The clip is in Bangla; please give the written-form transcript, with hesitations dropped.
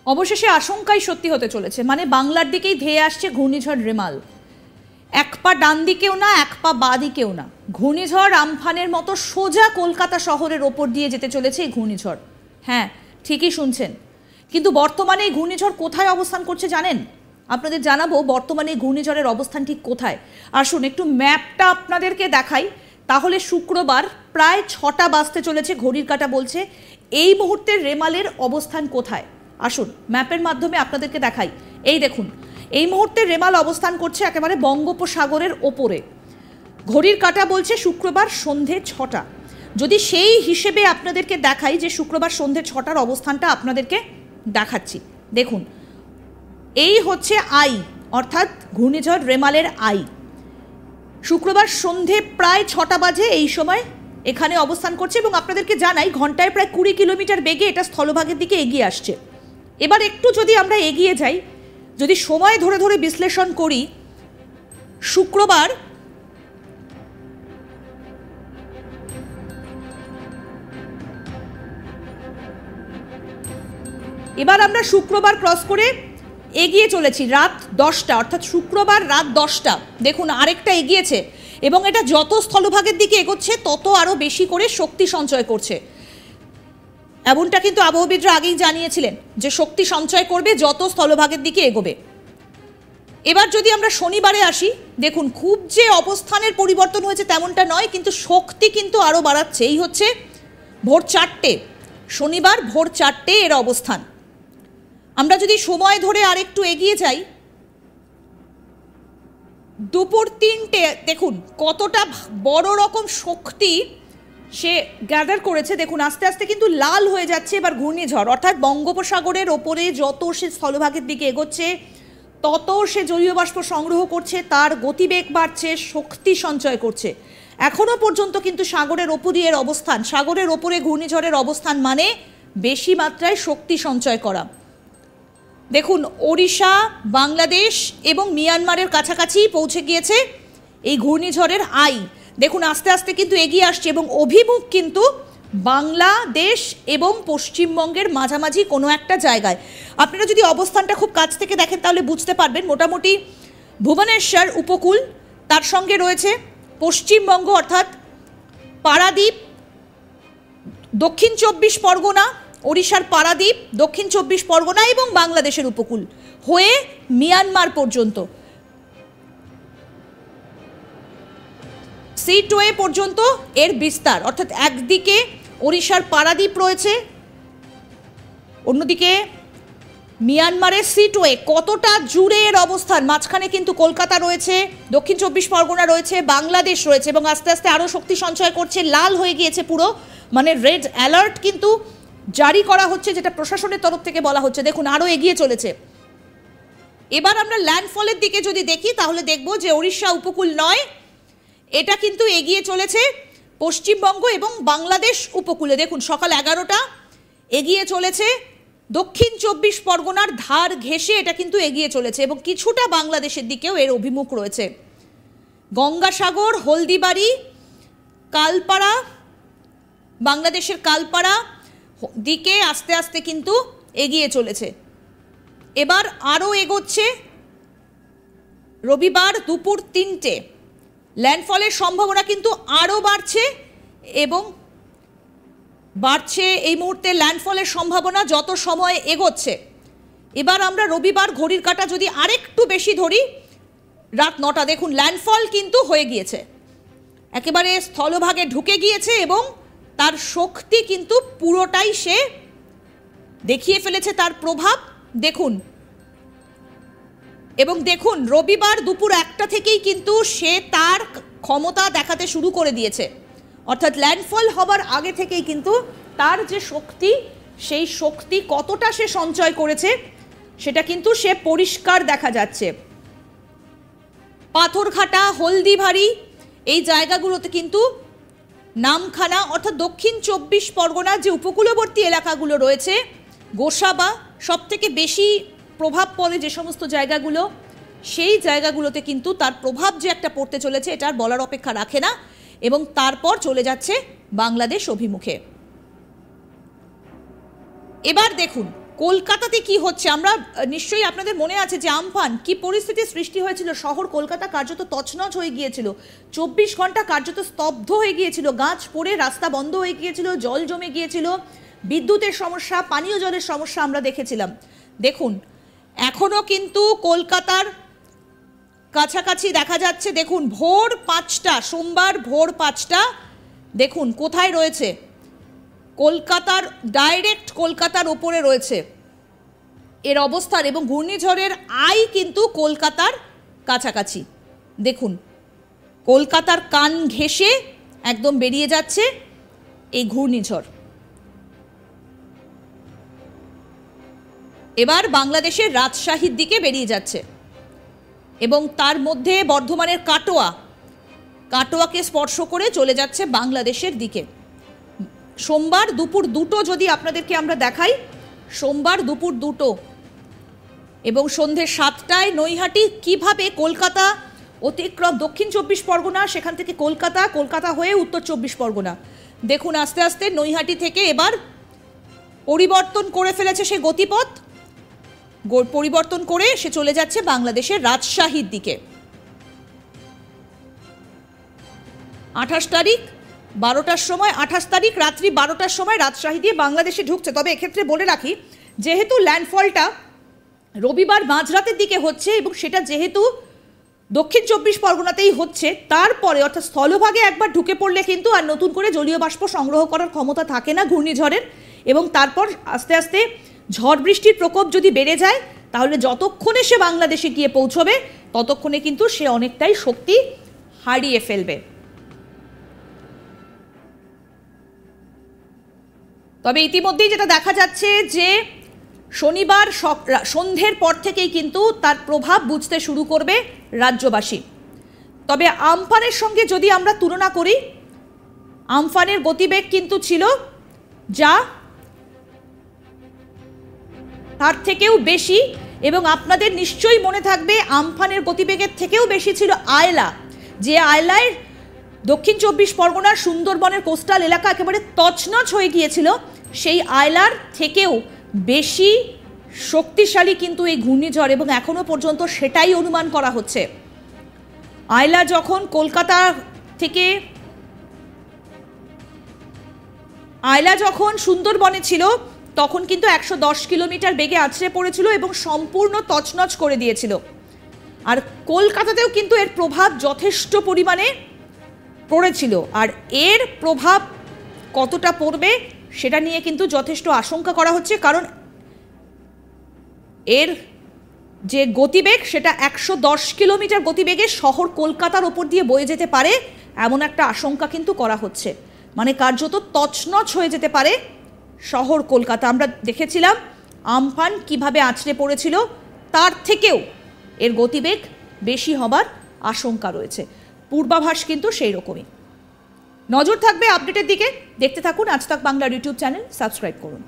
অবশেষে আশঙ্কাই সত্যি হতে চলেছে, মানে বাংলার দিকেই ধেয়ে আসছে ঘূর্ণিঝড় রেমাল। এক পা ডান দিকেও না, এক পা বাঁ দিকেও না, ঘূর্ণিঝড় আমফানের মতো সোজা কলকাতা শহরের ওপর দিয়ে যেতে চলেছে এই ঘূর্ণিঝড়। হ্যাঁ, ঠিকই শুনছেন। কিন্তু বর্তমানে এই ঘূর্ণিঝড় কোথায় অবস্থান করছে জানেন? আপনাদের জানাবো বর্তমানে এই ঘূর্ণিঝড়ের অবস্থান ঠিক কোথায়। আসুন একটু ম্যাপটা আপনাদেরকে দেখাই, তাহলে শুক্রবার প্রায় 6টা বাজতে চলেছে, ঘড়ির কাঁটা বলছে এই মুহূর্তে রেমালের অবস্থান কোথায়। আসুন ম্যাপের মাধ্যমে আপনাদেরকে দেখাই। এই দেখুন, এই মুহূর্তে রেমাল অবস্থান করছে একেবারে বঙ্গোপসাগরের ওপরে। ঘড়ির কাঁটা বলছে শুক্রবার সন্ধে 6টা। যদি সেই হিসেবে আপনাদেরকে দেখাই যে শুক্রবার সন্ধে 6টার অবস্থানটা আপনাদেরকে দেখাচ্ছি। দেখুন, এই হচ্ছে আই, অর্থাৎ ঘূর্ণিঝড় রেমালের আই। শুক্রবার সন্ধে প্রায় 6টা বাজে এই সময় এখানে অবস্থান করছে এবং আপনাদেরকে জানাই ঘন্টায় প্রায় 20 কিলোমিটার বেগে এটা স্থলভাগের দিকে এগিয়ে আসছে। এবার একটু যদি আমরা এগিয়ে যাই, যদি সময় ধরে ধরে বিশ্লেষণ করি, শুক্রবার এবার আমরা শুক্রবার ক্রস করে এগিয়ে চলেছি রাত 10টা, অর্থাৎ শুক্রবার রাত 10টা। দেখুন আরেকটা এগিয়েছে এবং এটা যত স্থলভাগের দিকে এগোচ্ছে তত আরও বেশি করে শক্তি সঞ্চয় করছে। এমনটা কিন্তু আবহবিদরা আগেই জানিয়েছিলেন যে শক্তি সঞ্চয় করবে যত স্থলভাগের দিকে এগোবে। এবার যদি আমরা শনিবারে আসি, দেখুন খুব যে অবস্থানের পরিবর্তন হয়েছে তেমনটা নয়, কিন্তু শক্তি কিন্তু আরও বাড়াচ্ছে। এই হচ্ছে ভোর 4টে, শনিবার ভোর 4টে এর অবস্থান। আমরা যদি সময় ধরে আরেকটু এগিয়ে যাই, দুপুর 3টে, দেখুন কতটা বড় রকম শক্তি সে গ্যাদার করেছে। দেখুন আস্তে আস্তে কিন্তু লাল হয়ে যাচ্ছে এবার ঘূর্ণিঝড়, অর্থাৎ বঙ্গোপসাগরের ওপরে যত সে স্থলভাগের দিকে এগোচ্ছে তত সে জলীয় বাষ্প সংগ্রহ করছে, তার গতিবেগ বাড়ছে, শক্তি সঞ্চয় করছে। এখনো পর্যন্ত কিন্তু সাগরের ওপরই এর অবস্থান। সাগরের ওপরে ঘূর্ণিঝড়ের অবস্থান মানে বেশি মাত্রায় শক্তি সঞ্চয় করা। দেখুন ওড়িশা, বাংলাদেশ এবং মিয়ানমারের কাছাকাছি পৌঁছে গিয়েছে এই ঘূর্ণিঝড়ের আই। দেখুন আস্তে আস্তে কিন্তু এগিয়ে আসছে এবং অভিমুখ কিন্তু বাংলাদেশ এবং পশ্চিমবঙ্গের মাঝামাঝি কোনো একটা জায়গায়। আপনারা যদি অবস্থানটা খুব কাছ থেকে দেখেন তাহলে বুঝতে পারবেন। মোটামুটি ভুবনেশ্বর উপকূল, তার সঙ্গে রয়েছে পশ্চিমবঙ্গ অর্থাৎ পারাদ্বীপ, দক্ষিণ 24 পরগনা, ওড়িশার পারাদ্বীপ, দক্ষিণ 24 পরগনা এবং বাংলাদেশের উপকূল হয়ে মিয়ানমার পর্যন্ত, সিটওয়ে পর্যন্ত এর বিস্তার। অর্থাৎ একদিকে ওড়িশার পারাদ্বীপ রয়েছে, অন্যদিকে মিয়ানমারের সিটওয়ে, কতটা জুড়ে এর অবস্থান। মাঝখানে কিন্তু কলকাতা রয়েছে, দক্ষিণ 24 পরগনা রয়েছে, বাংলাদেশ রয়েছে এবং আস্তে আস্তে আরও শক্তি সঞ্চয় করছে, লাল হয়ে গিয়েছে পুরো, মানে রেড অ্যালার্ট কিন্তু জারি করা হচ্ছে, যেটা প্রশাসনের তরফ থেকে বলা হচ্ছে। দেখুন আরও এগিয়ে চলেছে। এবার আমরা ল্যান্ডফলের দিকে যদি দেখি তাহলে দেখব যে ওড়িশা উপকূল নয়, এটা কিন্তু এগিয়ে চলেছে পশ্চিমবঙ্গ এবং বাংলাদেশ উপকূলে। দেখুন সকাল 11টা এগিয়ে চলেছে দক্ষিণ 24 পরগনার ধার ঘেঁষে, এটা কিন্তু এগিয়ে চলেছে এবং কিছুটা বাংলাদেশের দিকেও এর অভিমুখ রয়েছে। গঙ্গাসাগর, হলদিবাড়ি, কালপাড়া, বাংলাদেশের কালপাড়া দিকে আস্তে আস্তে কিন্তু এগিয়ে চলেছে। এবার আরও এগোচ্ছে। রবিবার দুপুর 3টে ল্যান্ডফলের সম্ভাবনা কিন্তু আরও বাড়ছে এবং বাড়ছে এই মুহূর্তে ল্যান্ডফলের সম্ভাবনা যত সময় এগোচ্ছে। এবার আমরা রবিবার ঘড়ির কাঁটা যদি আরেকটু বেশি ধরি, রাত 9টা, দেখুন ল্যান্ডফল কিন্তু হয়ে গিয়েছে, একেবারে স্থলভাগে ঢুকে গিয়েছে এবং তার শক্তি কিন্তু পুরোটাই সে দেখিয়ে ফেলেছে, তার প্রভাব দেখুন। এবং দেখুন রবিবার দুপুর 1টা থেকেই কিন্তু সে তার ক্ষমতা দেখাতে শুরু করে দিয়েছে, অর্থাৎ ল্যান্ডফল হবার আগে থেকেই কিন্তু তার যে শক্তি, সেই শক্তি কতটা সে সঞ্চয় করেছে সেটা কিন্তু সে পরিষ্কার দেখা যাচ্ছে। পাথরঘাটা, হলদিবাড়ি এই জায়গাগুলোতে কিন্তু নামখানা অর্থাৎ দক্ষিণ 24 পরগনার যে উপকূলবর্তী এলাকাগুলো রয়েছে, গোসাবা, সব থেকে বেশি প্রভাব পড়ে যে সমস্ত জায়গাগুলো, সেই জায়গাগুলোতে কিন্তু তার প্রভাব যে একটা পড়তে চলেছে এটা আর বলার অপেক্ষা রাখে না এবং তারপর চলে যাচ্ছে বাংলাদেশ অভিমুখে। এবার দেখুন কলকাতাতে কি হচ্ছে আমরা নিশ্চয়ই আপনাদের মনে আছে যে আমফান কি পরিস্থিতির সৃষ্টি হয়েছিল, শহর কলকাতা কার্যত তছনছ হয়ে গিয়েছিল, 24 ঘন্টা কার্যত স্তব্ধ হয়ে গিয়েছিল, গাছ পড়ে রাস্তা বন্ধ হয়ে গিয়েছিল, জল জমে গিয়েছিল, বিদ্যুতের সমস্যা, পানীয় জলের সমস্যা আমরা দেখেছিলাম। দেখুন এখনো কিন্তু কলকাতার কাছাকাছি দেখা যাচ্ছে, দেখুন ভোর 5টা, সোমবার ভোর 5টা, দেখুন কোথায় রয়েছে, কলকাতার ডাইরেক্ট কলকাতার ওপরে রয়েছে এর অবস্থান, এবং ঘূর্ণিঝড়ের আই কিন্তু কলকাতার কাছাকাছি। দেখুন কলকাতার কান ঘেঁষে একদম বেরিয়ে যাচ্ছে এই ঘূর্ণিঝড়। এবার বাংলাদেশের রাজশাহীর দিকে বেরিয়ে যাচ্ছে এবং তার মধ্যে বর্ধমানের কাটোয়াকে স্পর্শ করে চলে যাচ্ছে বাংলাদেশের দিকে। সোমবার দুপুর 2টো যদি আপনাদেরকে আমরা দেখাই, সোমবার দুপুর 2টো এবং সন্ধ্যে 7টায় নৈহাটি কিভাবে কলকাতা অতিক্রম, দক্ষিণ 24 পরগনা, সেখান থেকে কলকাতা হয়ে উত্তর 24 পরগনা। দেখুন আস্তে আস্তে নৈহাটি থেকে এবার পরিবর্তন করে ফেলেছে সে গতিপথ, পরিবর্তন করে সে চলে যাচ্ছে বাংলাদেশের রাজশাহীর দিকে। 28 তারিখ 12টার সময়, 28 তারিখ রাত্রি 12টার সময় রাজশাহী দিয়ে বাংলাদেশে ঢুকছে। তবে এক্ষেত্রে বলে রাখি, যেহেতু ল্যান্ডফলটা রবিবার মাঝরাতের দিকে হচ্ছে এবং সেটা যেহেতু দক্ষিণ 24 পরগনাতেই হচ্ছে, তারপরে অর্থাৎ স্থলভাগে একবার ঢুকে পড়লে কিন্তু আর নতুন করে জলীয় বাষ্প সংগ্রহ করার ক্ষমতা থাকে না ঘূর্ণিঝড়ের, এবং তারপর আস্তে আস্তে ঝড় বৃষ্টির প্রকোপ যদি বেড়ে যায় তাহলে যতক্ষণে সে বাংলাদেশে গিয়ে পৌঁছবে ততক্ষণে কিন্তু সে অনেকটাই শক্তি হারিয়ে ফেলবে। তবে ইতিমধ্যেই যেটা দেখা যাচ্ছে যে শনিবার সন্ধ্যের পর থেকেই কিন্তু তার প্রভাব বুঝতে শুরু করবে রাজ্যবাসী। তবে আমফানের সঙ্গে যদি আমরা তুলনা করি, আমফানের গতিবেগ কিন্তু ছিল যা তার থেকেও বেশি, এবং আপনাদের নিশ্চয়ই মনে থাকবে আমফানের গতিবেগের থেকেও বেশি ছিল আয়লা, যে আয়লায় দক্ষিণ 24 পরগনার সুন্দরবনের কোস্টাল এলাকা একেবারে তছনছ হয়ে গিয়েছিল। সেই আয়লার থেকেও বেশি শক্তিশালী কিন্তু এই ঘূর্ণিঝড়, এবং এখনো পর্যন্ত সেটাই অনুমান করা হচ্ছে। আয়লা যখন কলকাতা থেকে সুন্দরবনে ছিল তখন কিন্তু 110 কিলোমিটার বেগে আছড়ে পড়েছিল এবং সম্পূর্ণ তছনছ করে দিয়েছিল। আর কলকাতাতেও কিন্তু এর প্রভাব যথেষ্ট পরিমাণে পড়েছিল, আর এর প্রভাব কতটা পড়বে সেটা নিয়ে কিন্তু যথেষ্ট আশঙ্কা করা হচ্ছে, কারণ এর যে গতিবেগ সেটা 110 কিলোমিটার গতিবেগে শহর কলকাতার ওপর দিয়ে বয়ে যেতে পারে, এমন একটা আশঙ্কা কিন্তু করা হচ্ছে। মানে কার্যত তছনছ হয়ে যেতে পারে শহর কলকাতা। আমরা দেখেছিলাম আমফান কিভাবে আছড়ে পড়েছিল, তার থেকেও এর গতিবেগ বেশি হবার আশঙ্কা রয়েছে। পূর্বাভাস কিন্তু সেই রকমই। নজর থাকবে আপডেটের দিকে, দেখতে থাকুন আজ তাক বাংলার ইউটিউব চ্যানেল, সাবস্ক্রাইব করুন।